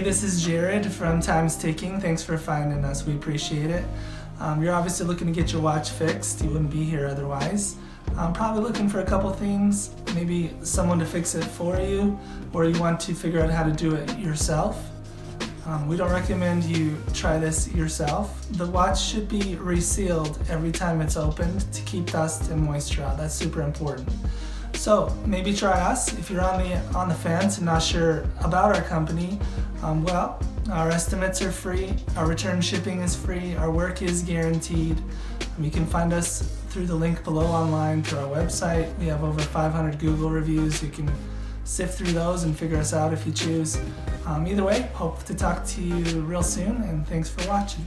Hey, this is Jared from Time's Ticking. Thanks for finding us. We appreciate it. You're obviously looking to get your watch fixed. You wouldn't be here otherwise. Probably looking for a couple things, maybe someone to fix it for you, or you want to figure out how to do it yourself. We don't recommend you try this yourself. The watch should be resealed every time it's opened to keep dust and moisture out. That's super important. So maybe try us. If you're on the fence and not sure about our company, well, our estimates are free, our return shipping is free, our work is guaranteed. You can find us through the link below online through our website. We have over 500 Google reviews. You can sift through those and figure us out if you choose. Either way, hope to talk to you real soon, and thanks for watching.